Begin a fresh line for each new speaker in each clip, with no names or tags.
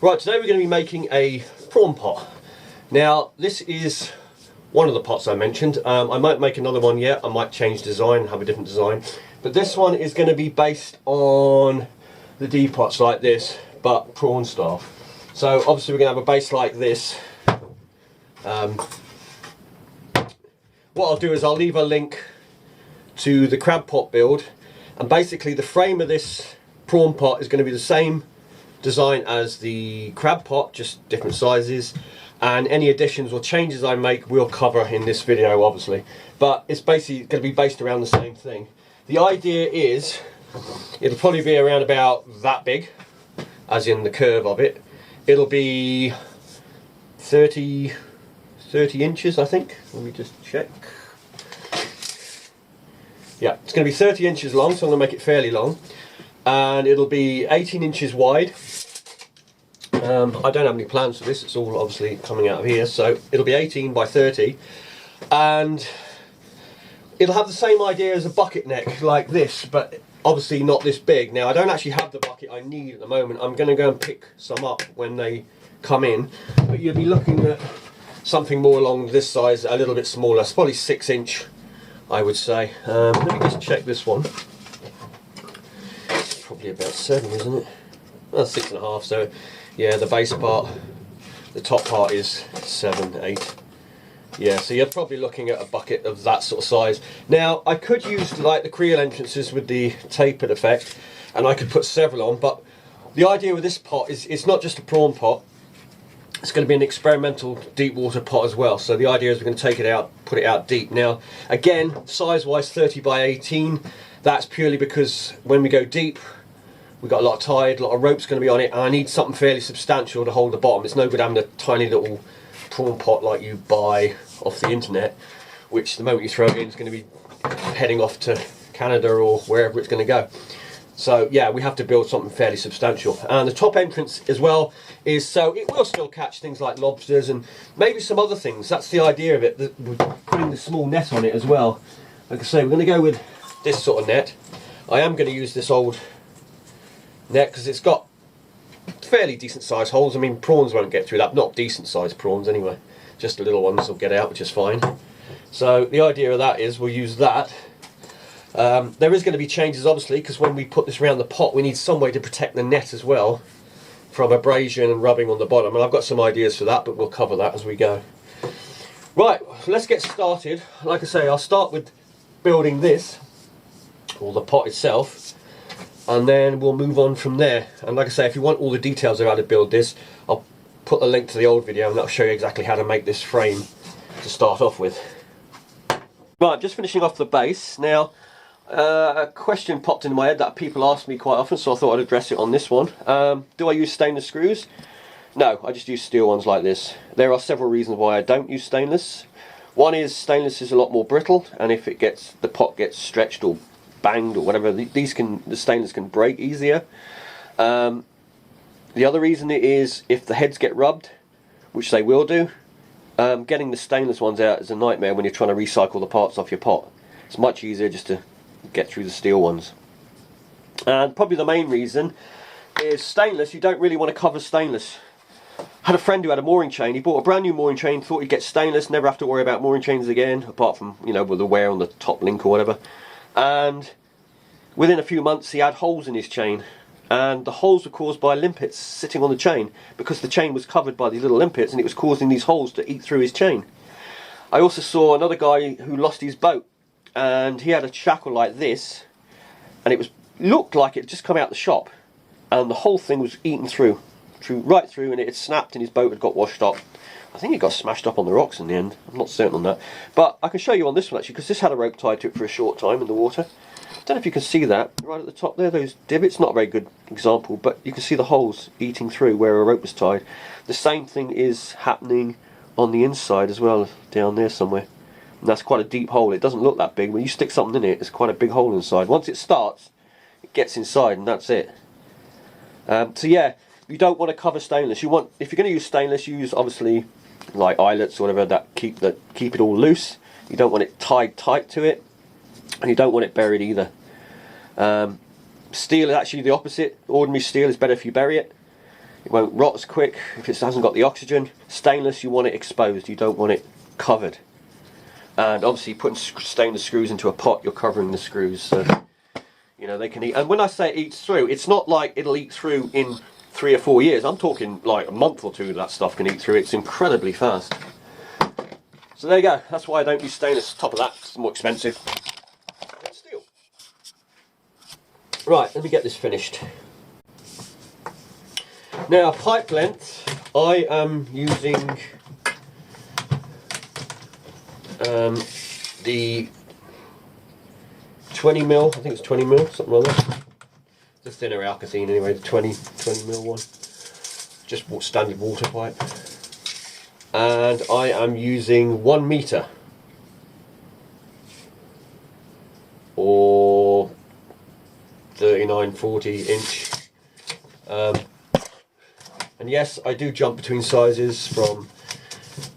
Right, today we're going to be making a prawn pot. Now, this is one of the pots I mentioned. I might make another one yet. I might change design, have a different design. But this one is going to be based on the D pots like this, but prawn style. So obviously we're going to have a base like this. What I'll do is I'll leave a link to the crab pot build, and basically the frame of this prawn pot is going to be the same design as the crab pot, just different sizes, and any additions or changes I make we'll cover in this video obviously, but it's basically going to be based around the same thing. The idea is it'll probably be around about that big, as in the curve of it. It'll be 30 inches I think. Let me just check. Yeah, it's going to be 30 inches long, so I'm going to make it fairly long, and it'll be 18 inches wide. I don't have any plans for this, it's all obviously coming out of here, so it'll be 18 by 30, and it'll have the same idea as a bucket neck like this, but obviously not this big. Now I don't actually have the bucket I need at the moment. I'm going to go and pick some up when they come in, but you'll be looking at something more along this size, a little bit smaller. It's probably 6 inch I would say. Let me just check this one. It's probably about 7, isn't it? Well, 6.5, so yeah, the base part, the top part is 7, 8. Yeah, so you're probably looking at a bucket of that sort of size. Now, I could use like the creel entrances with the tapered effect, and I could put several on, but the idea with this pot is it's not just a prawn pot, it's going to be an experimental deep water pot as well. So the idea is we're going to take it out, put it out deep. Now, again, size-wise 30 by 18, that's purely because when we go deep, we've got a lot of tide, a lot of rope's going to be on it, and I need something fairly substantial to hold the bottom. It's no good having a tiny little prawn pot like you buy off the internet, which the moment you throw it in is going to be heading off to Canada or wherever it's going to go. So yeah, we have to build something fairly substantial. And the top entrance as well is so it will still catch things like lobsters and maybe some other things. That's the idea of it, that we're putting the small net on it as well. Like I say, we're going to go with this sort of net. I am going to use this old net because it's got fairly decent sized holes. I mean, prawns won't get through that, not decent sized prawns anyway, just the little ones will get out, which is fine. So the idea of that is we'll use that. There is going to be changes obviously, because when we put this around the pot we need some way to protect the net as well from abrasion and rubbing on the bottom, and I've got some ideas for that, but we'll cover that as we go. Right, let's get started. Like I say, I'll start with building this, or the pot itself, and then we'll move on from there. And like I say, if you want all the details of how to build this, I'll put a link to the old video and that'll show you exactly how to make this frame to start off with. Right, just finishing off the base. Now, a question popped into my head that people ask me quite often, so I thought I'd address it on this one. Do I use stainless screws? No, I just use steel ones like this. There are several reasons why I don't use stainless. One is stainless is a lot more brittle, and if it gets, the pot gets stretched or banged or whatever, the stainless can break easier. The other reason is if the heads get rubbed, which they will do, getting the stainless ones out is a nightmare when you're trying to recycle the parts off your pot. It's much easier just to get through the steel ones. And probably the main reason is stainless, you don't really want to cover stainless. I had a friend who had a mooring chain. He bought a brand new mooring chain, thought he'd get stainless, never have to worry about mooring chains again, apart from, you know, with the wear on the top link or whatever. And within a few months he had holes in his chain, and the holes were caused by limpets sitting on the chain, because the chain was covered by these little limpets and it was causing these holes to eat through his chain. I also saw another guy who lost his boat, and he had a shackle like this, and it looked like it had just come out the shop, and the whole thing was eaten right through, and it had snapped and his boat had got washed up. I think it got smashed up on the rocks in the end. I'm not certain on that, but I can show you on this one actually, because this had a rope tied to it for a short time in the water. I don't know if you can see that right at the top there, those divots. Not a very good example, but you can see the holes eating through where a rope was tied. The same thing is happening on the inside as well, down there somewhere. And that's quite a deep hole. It doesn't look that big. When you stick something in it, it's quite a big hole inside. Once it starts, it gets inside and that's it. So yeah, you don't want to cover stainless. If you're going to use stainless, use obviously like eyelets or whatever that keep it all loose. You don't want it tied tight to it, and you don't want it buried either. Steel is actually the opposite. Ordinary steel is better if you bury it. It won't rot as quick if it hasn't got the oxygen. Stainless, you want it exposed, you don't want it covered. And obviously putting stainless screws into a pot, you're covering the screws, so you know they can eat. And when I say it eats through, it's not like it'll eat through in 3 or 4 years. I'm talking like a month or two that stuff can eat through. It's incredibly fast. So there you go, that's why I don't use stainless. Top of that, it's more expensive than steel. Right, let me get this finished. Now, pipe length, I am using the 20mm, I think it's 20mm, something like that. The thinner Alkathene anyway, the 20mm one. Just standard water pipe. And I am using 1 metre. Or 39-40 inch. And yes, I do jump between sizes from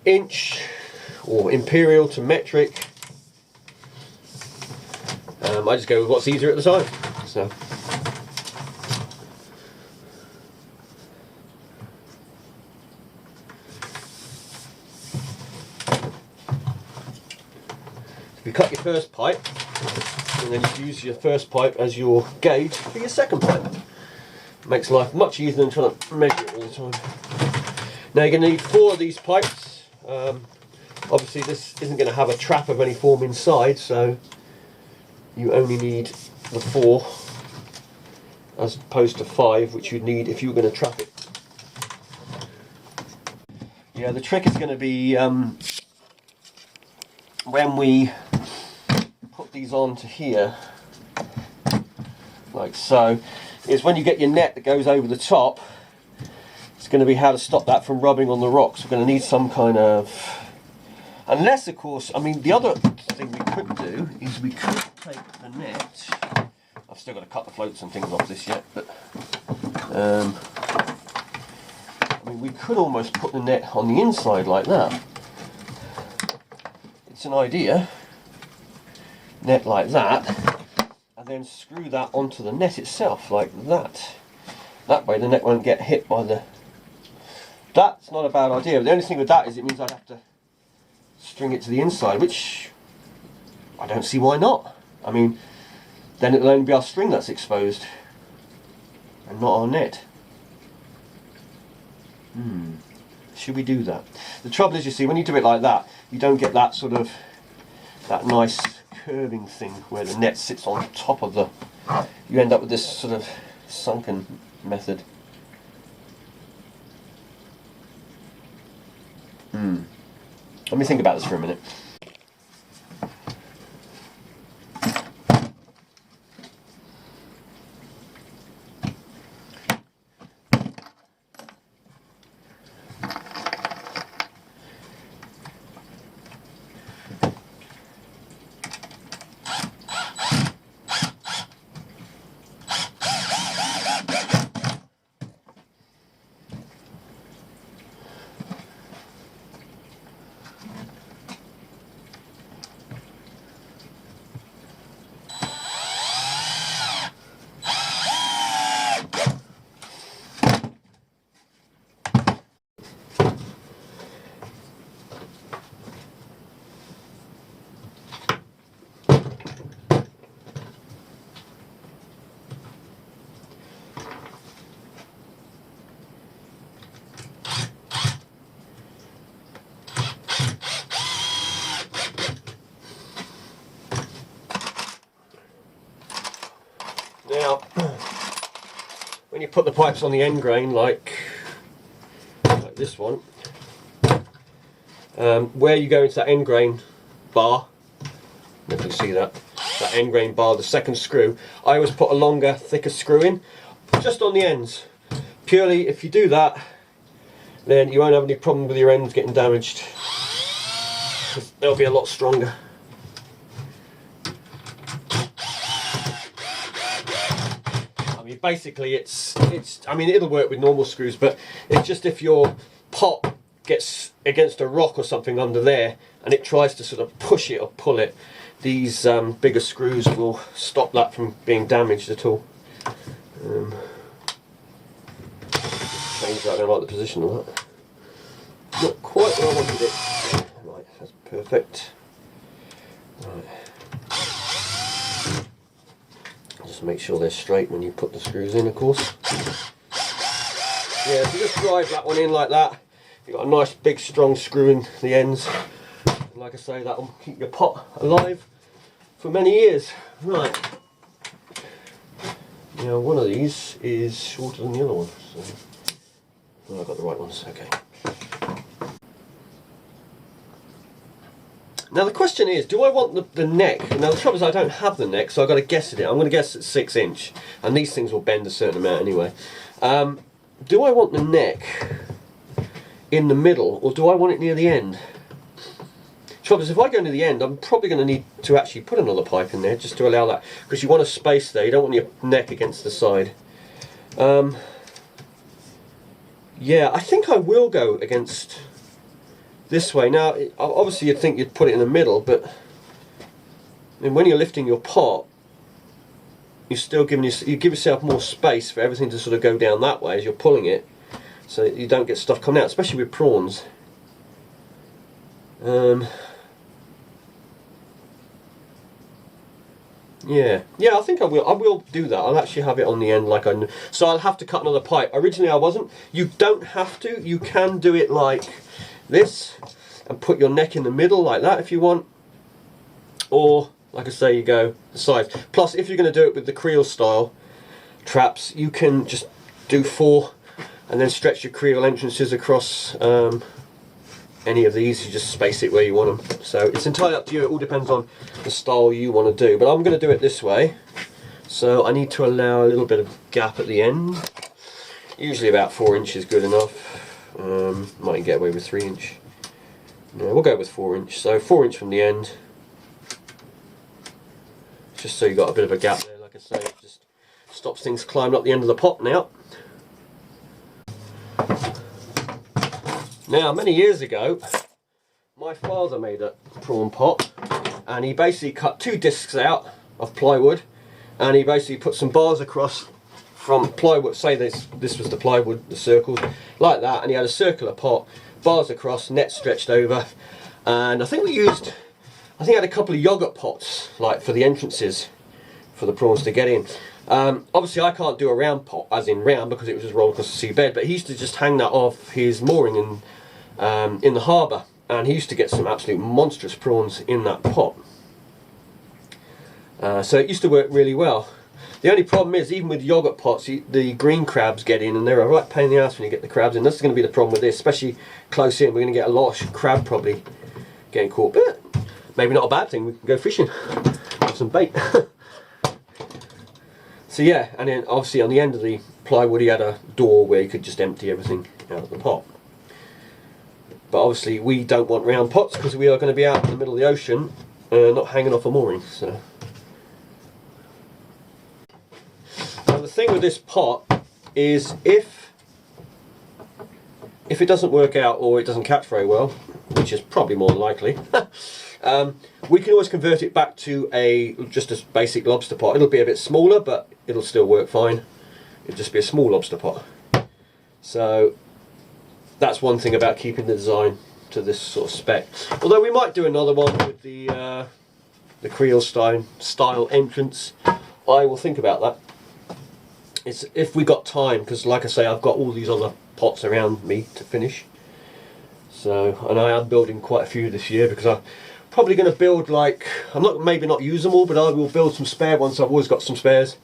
inch or imperial to metric. I just go with what's easier at the time. So. You cut your first pipe, and then you use your first pipe as your gauge for your second pipe. It makes life much easier than trying to measure it all the time. Now you're going to need 4 of these pipes. Obviously this isn't going to have a trap of any form inside, so you only need the 4 as opposed to 5, which you'd need if you were going to trap it. Yeah, the trick is going to be when we put these onto here, like so, is when you get your net that goes over the top, it's going to be how to stop that from rubbing on the rocks. We're going to need some kind of, unless of course, I mean the other thing we could do is we could take the net, I've still got to cut the floats and things off this yet, but I mean we could almost put the net on the inside like that. It's an idea, net like that, and then screw that onto the net itself like that. That way the net won't get hit by the... That's not a bad idea, but the only thing with that is it means I'd have to string it to the inside, which I don't see why not. I mean, then it'll only be our string that's exposed and not our net. Should we do that? The trouble is, you see, when you do it like that, you don't get that sort of, that nice curving thing where the net sits on top of the, you end up with this sort of sunken method. Let me think about this for a minute. Now, when you put the pipes on the end grain, like this one, where you go into that end grain bar, if you see that end grain bar, the second screw, I always put a longer, thicker screw in, just on the ends. Purely, if you do that, then you won't have any problem with your ends getting damaged. They'll be a lot stronger. Basically it's I mean it'll work with normal screws, but it's just if your pot gets against a rock or something under there and it tries to sort of push it or pull it, these bigger screws will stop that from being damaged at all. change that. I don't like the position of that. Not quite where I wanted it. Right, that's perfect. Right. Just make sure they're straight when you put the screws in, of course. Yeah, so just drive that one in like that. You've got a nice big strong screw in the ends. And like I say, that will keep your pot alive for many years. Right. Now one of these is shorter than the other one. So oh, I've got the right ones, okay. Now the question is, do I want the neck? Now the trouble is I don't have the neck, so I've got to guess at it. I'm going to guess at 6 inch, and these things will bend a certain amount anyway. Do I want the neck in the middle, or do I want it near the end? The trouble is, if I go near the end, I'm probably going to need to actually put another pipe in there, just to allow that, because you want a space there, you don't want your neck against the side. Yeah, I think I will go against this way. Now, obviously you'd think you'd put it in the middle, but I mean, when you're lifting your pot, you're still giving you give yourself more space for everything to sort of go down that way as you're pulling it, so you don't get stuff coming out, especially with prawns. Yeah, I think I will do that. I'll actually have it on the end like so I'll have to cut another pipe. Originally I wasn't. You don't have to. You can do it like this and put your neck in the middle like that if you want, or like I say, you go the sides. Plus, if you're going to do it with the creel style traps, you can just do 4 and then stretch your creel entrances across any of these. You just space it where you want them. So it's entirely up to you. It all depends on the style you want to do. But I'm going to do it this way. So I need to allow a little bit of gap at the end. Usually about 4 inches is good enough. Might get away with 3 inch. No, we'll go with 4 inch. So 4 inch from the end. Just so you've got a bit of a gap there, like I say, it just stops things climbing up the end of the pot now. Now, many years ago, my father made a prawn pot, and he basically cut 2 discs out of plywood, and he basically put some bars across from plywood. Say this was the plywood, the circles, like that, and he had a circular pot, bars across, net stretched over, and I think I had a couple of yogurt pots, like for the entrances, for the prawns to get in. Obviously I can't do a round pot, as in round, because it was just rolled across the seabed, but he used to just hang that off his mooring in the harbour, and he used to get some absolute monstrous prawns in that pot. So it used to work really well. The only problem is, even with yogurt pots, the green crabs get in, and they're a right pain in the ass when you get the crabs in. This is going to be the problem with this, especially close in. We're going to get a lot of crab probably getting caught, but maybe not a bad thing. We can go fishing with some bait. So yeah, and then obviously on the end of the plywood he had a door where you could just empty everything out of the pot. But obviously we don't want round pots, because we are going to be out in the middle of the ocean, not hanging off a mooring. So now the thing with this pot is, if it doesn't work out or it doesn't catch very well, which is probably more likely, we can always convert it back to just a basic lobster pot. It'll be a bit smaller, but it'll still work fine. It'll just be a small lobster pot. So that's one thing about keeping the design to this sort of spec. Although we might do another one with the creel style entrance. I will think about that. It's if we got time, because like I say, I've got all these other pots around me to finish. So, and I am building quite a few this year, because I'm probably going to build, like, maybe not use them all, but I will build some spare ones. I've always got some spares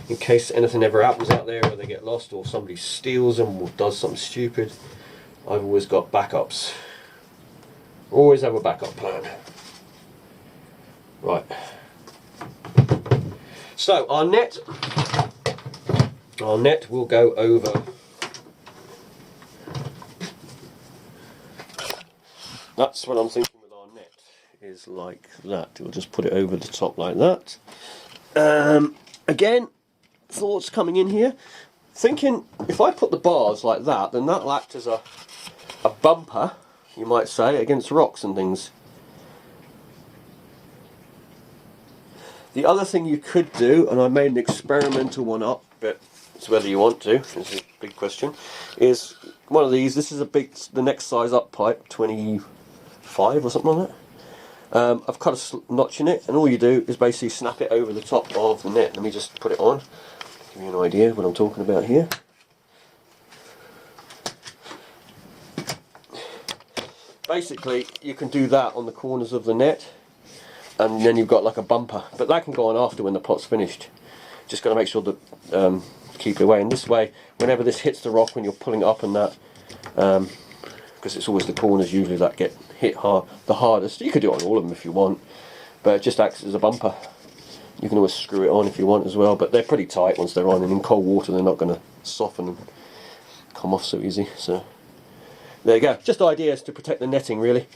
in case anything ever happens out there, or they get lost, or somebody steals them, or does something stupid. I've always got backups. Always have a backup plan. Right. So our net will go over. That's what I'm thinking with our net, is like that. We'll just put it over the top like that. Again, thoughts coming in here. Thinking, if I put the bars like that, then that'll act as a bumper, you might say, against rocks and things. The other thing you could do, and I made an experimental one up, but It's whether you want to. This is a big question. Is one of these. This is the next size up pipe, 25 or something like that. I've cut a notch in it, and all you do is basically snap it over the top of the net. Let me just put it on, give you an idea of what I'm talking about here. Basically, you can do that on the corners of the net, and then you've got like a bumper, but that can go on after when the pot's finished. Just got to make sure that keep it away, and this way, whenever this hits the rock when you're pulling it up and that, because it's always the corners usually that get hit the hardest. You could do it on all of them if you want, but it just acts as a bumper. You can always screw it on if you want as well, but they're pretty tight once they're on, and in cold water they're not going to soften and come off so easy. So there you go, just ideas to protect the netting really.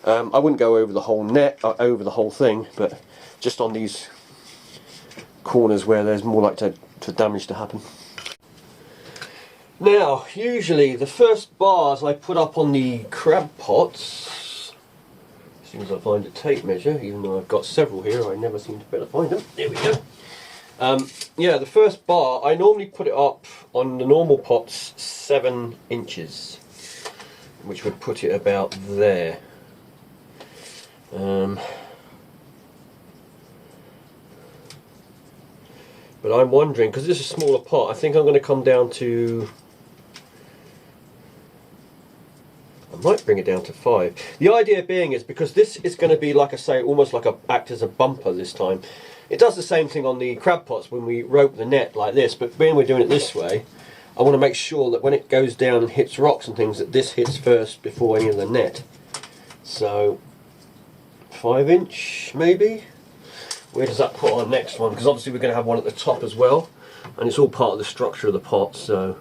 I wouldn't go over the whole net, over the whole thing, but just on these corners where there's more likely to damage to happen. Now, usually the first bars I put up on the crab pots, as soon as I find a tape measure, even though I've got several here, I never seem to be able to find them. There we go. Yeah, the first bar, I normally put it up on the normal pots 7 inches, which would put it about there. But I'm wondering, because this is a smaller pot, I think I'm going to come down to, I might bring it down to 5. The idea being is because this is going to be, like I say, almost like act as a bumper this time. It does the same thing on the crab pots when we rope the net like this, but when we're doing it this way, I want to make sure that when it goes down and hits rocks and things, that this hits first before any of the net. So 5 inch maybe. Where does that put our next one? Because obviously we're going to have one at the top as well, and it's all part of the structure of the pot. So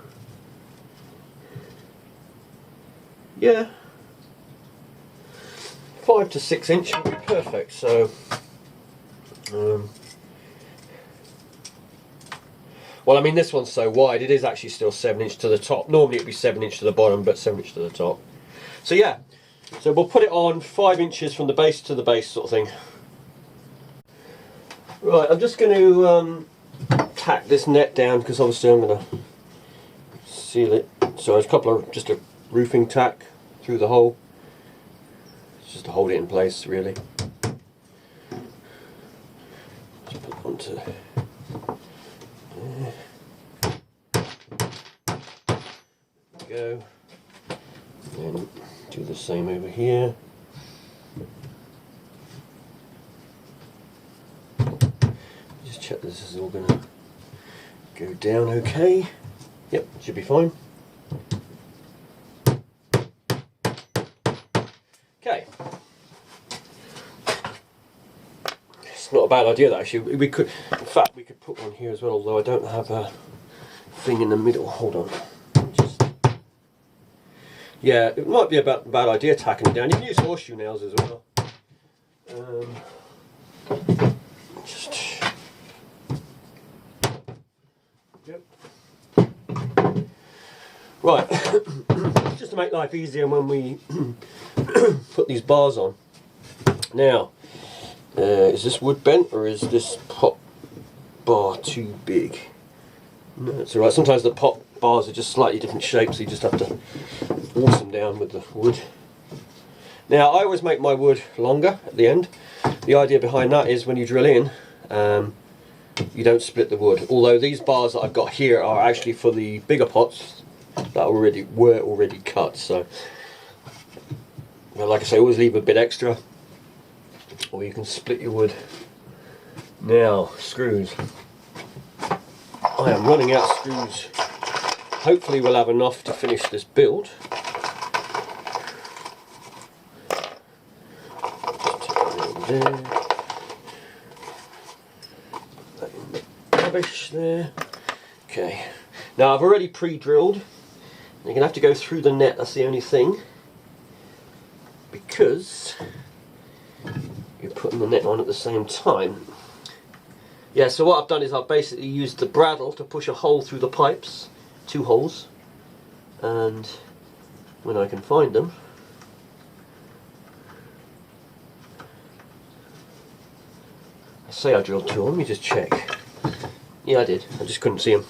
yeah, 5 to 6 inch would be perfect. So well, I mean, this one's so wide, it is actually still 7 inch to the top. Normally it'd be 7 inch to the bottom, but 7 inch to the top. So yeah, so we'll put it on 5 inches from the base to the base sort of thing. Right, I'm just going to tack this net down, because obviously I'm going to seal it. So there's a couple of, just a roofing tack through the hole, just to hold it in place really. Just put it onto there. There we go. Then do the same over here. Check this is all going to go down okay. Yep, should be fine. Okay. It's not a bad idea that actually. We could, in fact, we could put one here as well, although I don't have a thing in the middle. Hold on. Yeah, it might be a bad idea tacking it down. You can use horseshoe nails as well. Right, just to make life easier when we put these bars on. Now, is this wood bent or is this pot bar too big? No, it's alright. Sometimes the pot bars are just slightly different shapes, so you just have to force them down with the wood. Now, I always make my wood longer at the end. The idea behind that is when you drill in, you don't split the wood. Although these bars that I've got here are actually for the bigger pots that were already cut, so well, like I say, always leave a bit extra, or you can split your wood. Now, screws. I am running out of screws. Hopefully we'll have enough to finish this build. There. Rubbish there. Okay. Now I've already pre-drilled. You're going to have to go through the net, that's the only thing, because you're putting the net on at the same time. Yeah, so what I've done is I've basically used the bradawl to push a hole through the pipes, 2 holes, and when I can find them, I say I drilled 2, let me just check. Yeah, I did, I just couldn't see them.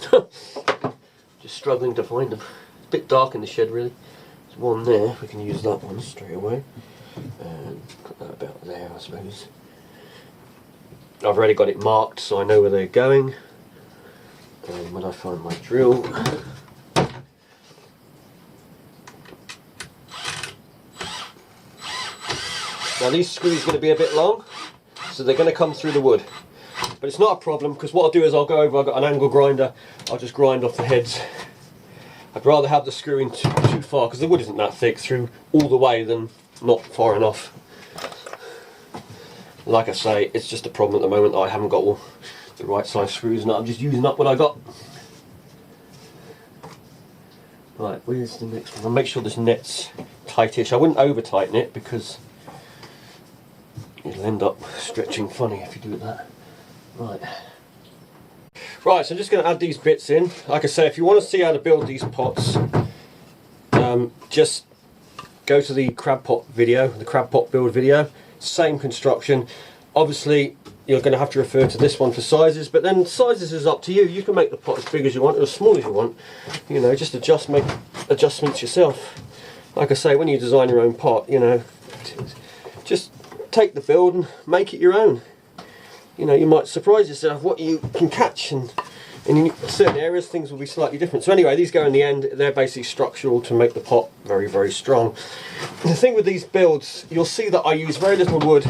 just struggling to find them. It's a bit dark in the shed really. There's one there, we can use that one straight away. And put that about there, I suppose. I've already got it marked so I know where they're going. And when I find my drill, now these screws are going to be a bit long, so they're going to come through the wood. But it's not a problem, because what I'll do is I'll go over, I've got an angle grinder, I'll just grind off the heads. I'd rather have the screw in too far, because the wood isn't that thick, through all the way than not far enough. Like I say, it's just a problem at the moment that I haven't got all the right size screws, and I'm just using up what I got. Right, where's the next one? I'll make sure this net's tightish. I wouldn't over tighten it, because it'll end up stretching funny if you do that. Right, so I'm just going to add these bits in. Like I say, if you want to see how to build these pots, just go to the crab pot video, the crab pot build video. Same construction. Obviously, you're going to have to refer to this one for sizes, but then sizes is up to you. You can make the pot as big as you want or as small as you want. You know, just make adjustments yourself. Like I say, when you design your own pot, you know, just take the build and make it your own. You know, you might surprise yourself what you can catch, and in certain areas things will be slightly different. So anyway, these go in the end. They're basically structural to make the pot very, very strong. The thing with these builds, you'll see that I use very little wood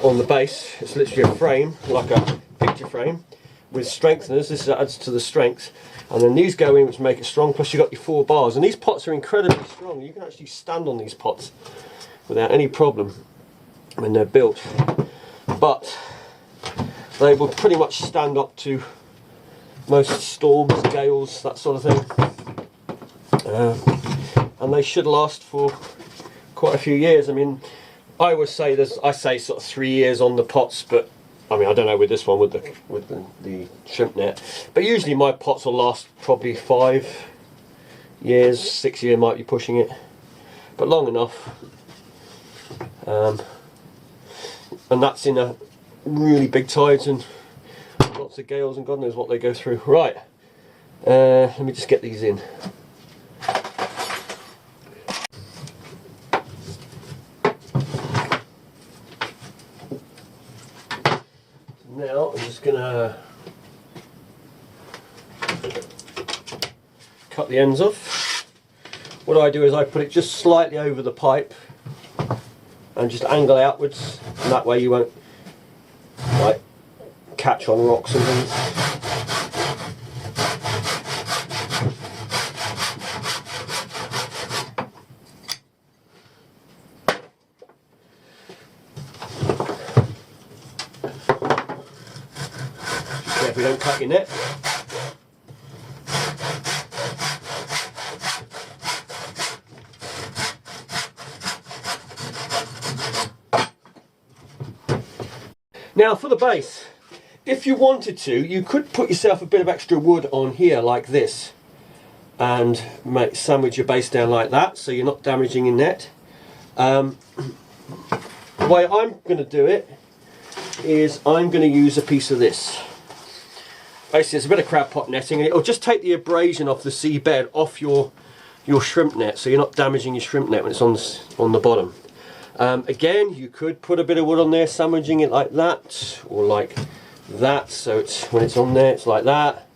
on the base. It's literally a frame, like a picture frame, with strengtheners. This adds to the strength. And then these go in, which make it strong, plus you've got your 4 bars. And these pots are incredibly strong. You can actually stand on these pots without any problem when they're built. But they will pretty much stand up to most storms, gales, that sort of thing. And they should last for quite a few years. I mean, I always say I say sort of 3 years on the pots, but I mean, I don't know with this one, with the shrimp net, but usually my pots will last probably 5 years, 6 years might be pushing it, but long enough. And that's in a really big tides and lots of gales and God knows what they go through. Right, let me just get these in. Now I'm just gonna cut the ends off. What I do is I put it just slightly over the pipe and just angle outwards, and that way you won't like catch on rocks and things. Be careful you don't cut your net. Now for the base, if you wanted to, you could put yourself a bit of extra wood on here like this and sandwich your base down like that so you're not damaging your net. The way I'm going to do it is I'm going to use a piece of this. Basically it's a bit of crab pot netting, and it'll just take the abrasion off the seabed off your shrimp net, so you're not damaging your shrimp net when it's on the bottom. Again, you could put a bit of wood on there, sandwiching it like that, or like that, so when it's on there, it's like that.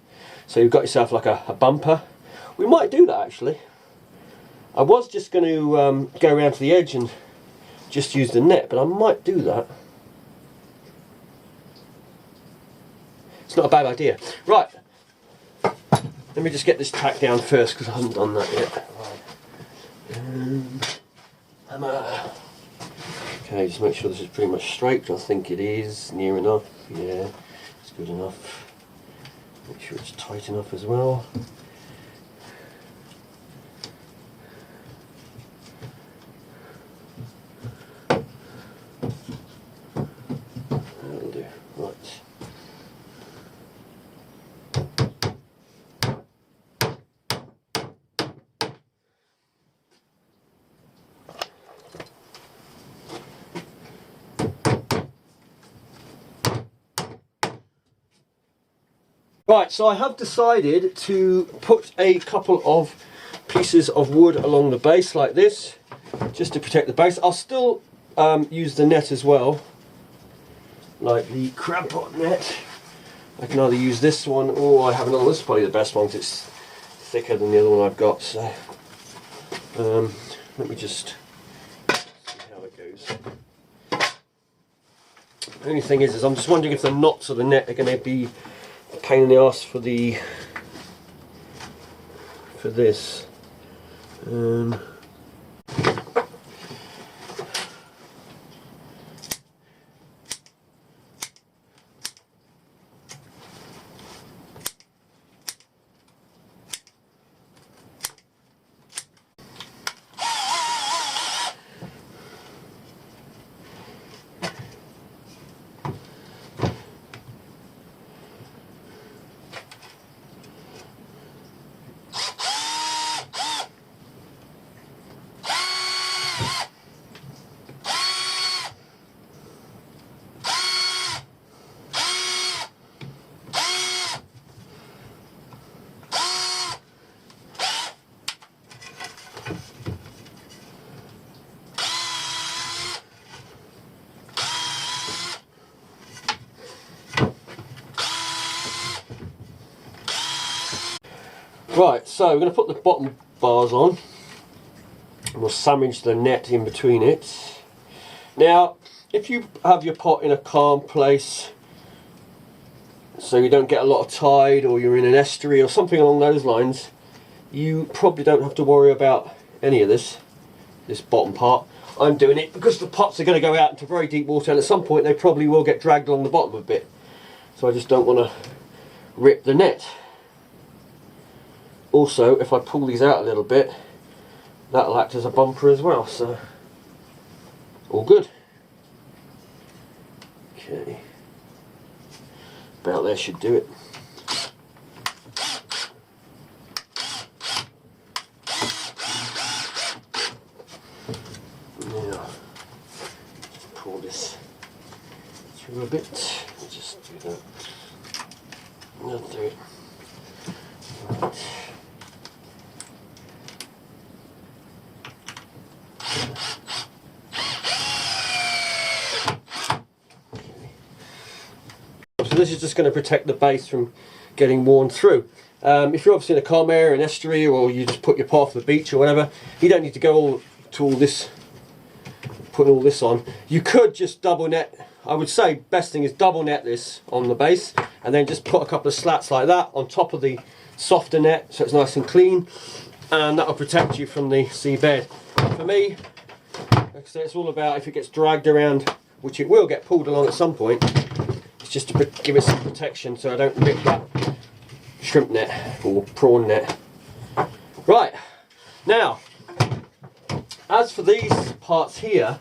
So you've got yourself like a bumper. We might do that actually. I was just going to go around to the edge and just use the net, but I might do that. It's not a bad idea. Right, let me just get this tack down first because I haven't done that yet. Hammer. Okay, just make sure this is pretty much straight, which I think it is, near enough. Yeah, it's good enough. Make sure it's tight enough as well. That'll do. Right. Right, so I have decided to put a couple of pieces of wood along the base like this, just to protect the base. I'll still use the net as well, like the crab pot net. I can either use this one or I have another. This is probably the best one because it's thicker than the other one I've got. So let me just see how it goes. The only thing is I'm just wondering if the knots of the net are going to be a pain in the ass for this. Right, so we're going to put the bottom bars on and we'll sandwich the net in between it. Now, if you have your pot in a calm place, so you don't get a lot of tide, or you're in an estuary or something along those lines, you probably don't have to worry about any of this bottom part. I'm doing it because the pots are going to go out into very deep water, and at some point they probably will get dragged along the bottom a bit. So I just don't want to rip the net. Also, if I pull these out a little bit, that'll act as a bumper as well, so all good. Okay, about there should do it. Now, just pull this through a bit. Just do that. That'll do it. Right. So this is just going to protect the base from getting worn through. If you're obviously in a calm area, an estuary, or you just put your pot off the beach or whatever, you don't need to go to all this, putting all this on. You could just double net. I would say best thing is double net this on the base, and then just put a couple of slats like that on top of the softer net, so it's nice and clean, and that will protect you from the seabed. For me, like I say, it's all about if it gets dragged around, which it will get pulled along at some point. It's just to give it some protection so I don't rip that shrimp net or prawn net. Right, now, as for these parts here,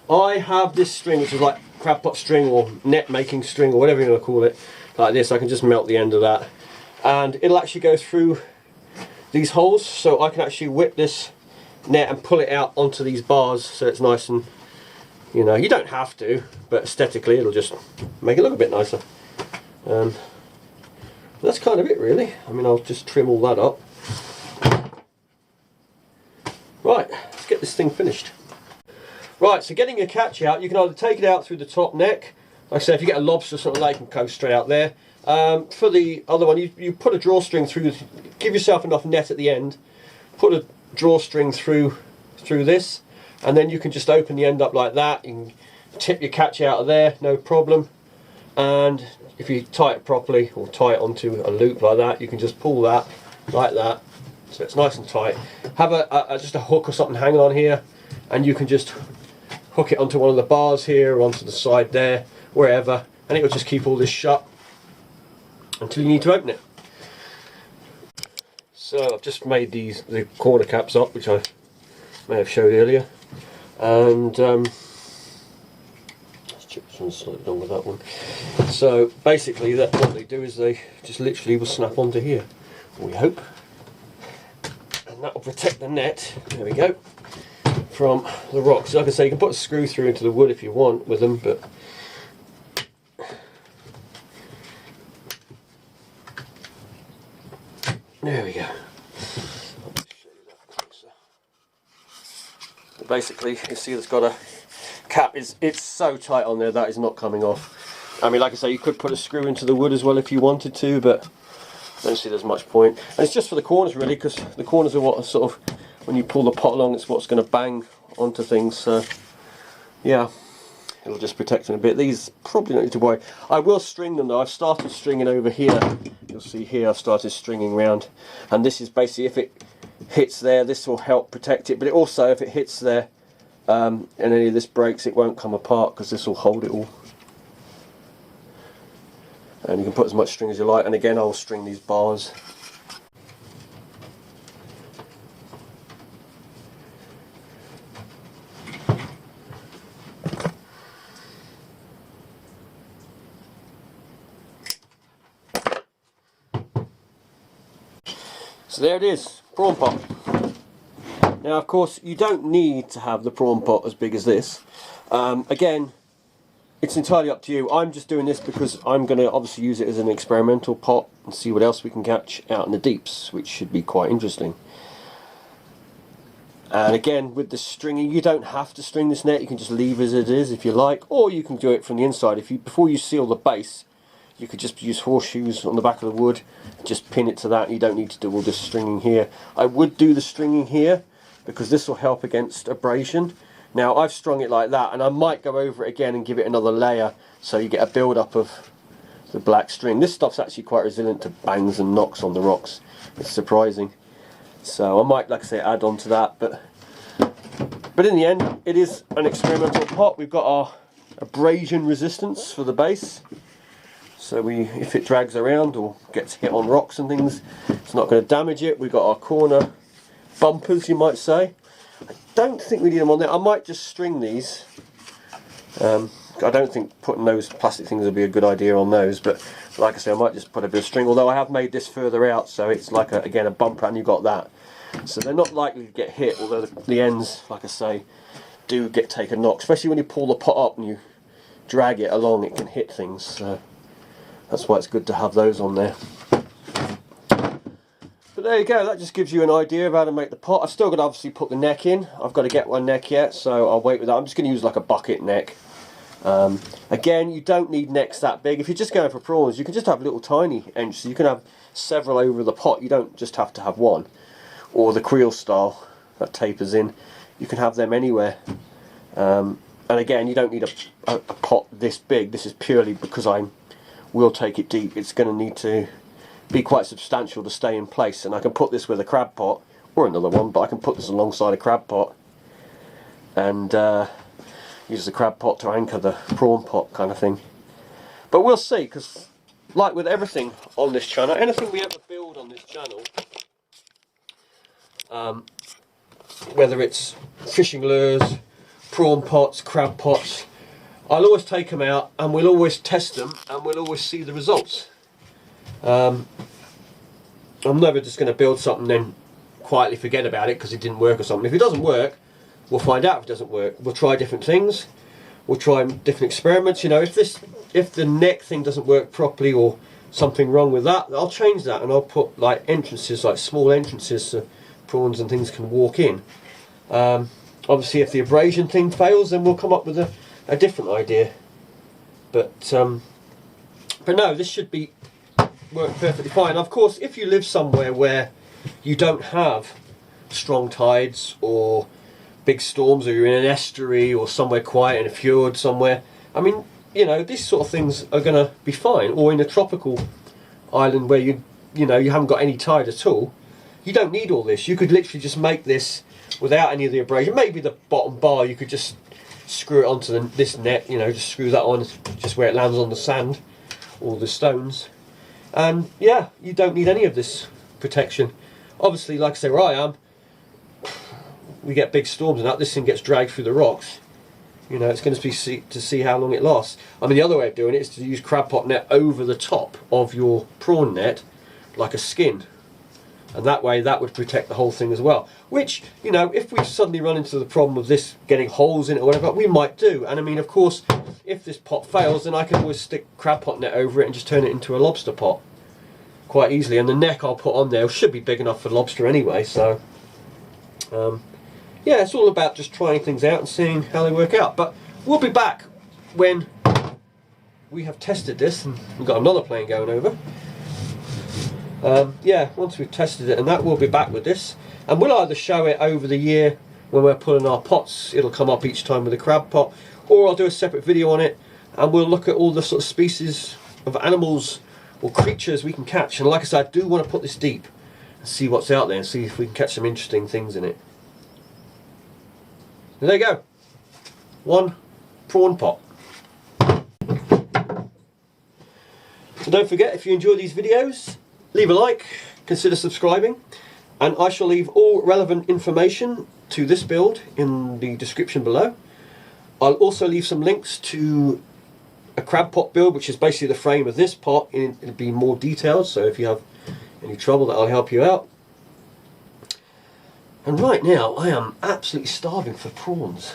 I have this string which is like crab pot string or net making string or whatever you want to call it, like this. I can just melt the end of that and it'll actually go through these holes, so I can actually whip this net and pull it out onto these bars so it's nice and, you know, you don't have to, but aesthetically it'll just make it look a bit nicer. That's kind of it really. I mean, I'll just trim all that up. Right, let's get this thing finished. Right, so getting your catch out, you can either take it out through the top neck. Like I say, if you get a lobster or something, like, it can go straight out there. For the other one, you put a drawstring through, give yourself enough net at the end, put a drawstring through this, and then you can just open the end up like that. You can tip your catch out of there, no problem. And if you tie it properly, or tie it onto a loop like that, you can just pull that like that, so it's nice and tight. Have just a hook or something hanging on here, and you can just hook it onto one of the bars here, or onto the side there, wherever, and it will just keep all this shut until you need to open it. So I've just made the corner caps up, which I may have showed earlier, and let's check this one slightly along with that one. So basically, what they do is they just literally will snap onto here, we hope, and that will protect the net. There we go. From the rocks. Like I say, you can put a screw through into the wood if you want with them, but There we go. Basically, you see it's got a cap. It's so tight on there that is not coming off. I mean, like I say, you could put a screw into the wood as well if you wanted to, but I don't see there's much point. And it's just for the corners really, because the corners are what are sort of, when you pull the pot along, it's what's going to bang onto things. So yeah, it'll just protect them a bit. These probably don't need to worry. I will string them though. I've started stringing over here. You'll see here I've started stringing round, and this is basically, if it hits there, this will help protect it, but it also, if it hits there and any of this breaks, it won't come apart because this will hold it all. And you can put as much string as you like, and again I'll string these bars. So there it is, prawn pot. Now of course you don't need to have the prawn pot as big as this. Again, it's entirely up to you. I'm just doing this because I'm going to obviously use it as an experimental pot and see what else we can catch out in the deeps, which should be quite interesting. And again, with the stringing, you don't have to string this net, you can just leave as it is if you like, or you can do it from the inside. If you, before you seal the base, you could just use horseshoes on the back of the wood, just pin it to that, and you don't need to do all this stringing here. I would do the stringing here because this will help against abrasion. Now I've strung it like that, and I might go over it again and give it another layer so you get a build up of the black string. This stuff's actually quite resilient to bangs and knocks on the rocks. It's surprising. So I might, like I say, add on to that, but in the end it is an experimental pot. We've got our abrasion resistance for the base, so if it drags around or gets hit on rocks and things, it's not going to damage it. We've got our corner bumpers, you might say. I don't think we need them on there. I might just string these. I don't think putting those plastic things would be a good idea on those, but like I say, I might just put a bit of string, although I have made this further out so it's like again a bumper, and you've got that, so they're not likely to get hit, although the ends, like I say, do get taken knock, especially when you pull the pot up and you drag it along, it can hit things, so that's why it's good to have those on there. But there you go, that just gives you an idea of how to make the pot. I've still got to obviously put the neck in. I've got to get one neck yet, so I'll wait with that. I'm just going to use like a bucket neck. Again, you don't need necks that big. If you're just going for prawns, you can just have little tiny ends. So you can have several over the pot. You don't just have to have one. Or the creel style that tapers in. You can have them anywhere. And again, you don't need a pot this big. This is purely because I will take it deep. It's going to need to be quite substantial to stay in place, and I can put this with a crab pot or another one, but I can put this alongside a crab pot and use the crab pot to anchor the prawn pot kind of thing. But we'll see, because like with everything on this channel, anything we ever build on this channel, whether it's fishing lures, prawn pots, crab pots, I'll always take them out and we'll always test them and we'll always see the results. I'm never just going to build something then quietly forget about it because it didn't work or something. If it doesn't work, we'll find out if it doesn't work. We'll try different things. We'll try different experiments. You know, if the neck thing doesn't work properly or something wrong with that, I'll change that and I'll put like entrances, like small entrances, so prawns and things can walk in. Obviously, if the abrasion thing fails, then we'll come up with a different idea. But no, this should work perfectly fine. Of course, if you live somewhere where you don't have strong tides or big storms, or you're in an estuary or somewhere quiet in a fjord somewhere, I mean, you know, these sort of things are going to be fine. Or in a tropical island where you haven't got any tide at all, you don't need all this. You could literally just make this without any of the abrasion. Maybe the bottom bar you could just screw it onto this net, you know, just screw that on just where it lands on the sand or the stones. And yeah, you don't need any of this protection. Obviously, like I say, where I am, we get big storms and that, this thing gets dragged through the rocks. You know, it's going to be to see how long it lasts. I mean, the other way of doing it is to use crab pot net over the top of your prawn net, like a skin. And that way, that would protect the whole thing as well. Which, you know, if we suddenly run into the problem of this getting holes in it or whatever, we might do. And I mean, of course, if this pot fails, then I can always stick crab pot net over it and just turn it into a lobster pot. quite easily, and the neck I'll put on there should be big enough for lobster anyway. So yeah, it's all about just trying things out and seeing how they work out. But we'll be back when we have tested this, and we've got another plane going over. Yeah, once we've tested it and that, we'll be back with this, and we'll either show it over the year when we're pulling our pots. It'll come up each time with a crab pot, or I'll do a separate video on it and we'll look at all the sort of species of animals or creatures we can catch. And like I said, I do want to put this deep and see what's out there and see if we can catch some interesting things in it. There you go, one prawn pot. So don't forget, if you enjoy these videos, leave a like, consider subscribing, and I shall leave all relevant information to this build in the description below. I'll also leave some links to a crab pot build, which is basically the frame of this pot. It'll be more detailed, so if you have any trouble, that'll help you out. And right now I am absolutely starving for prawns.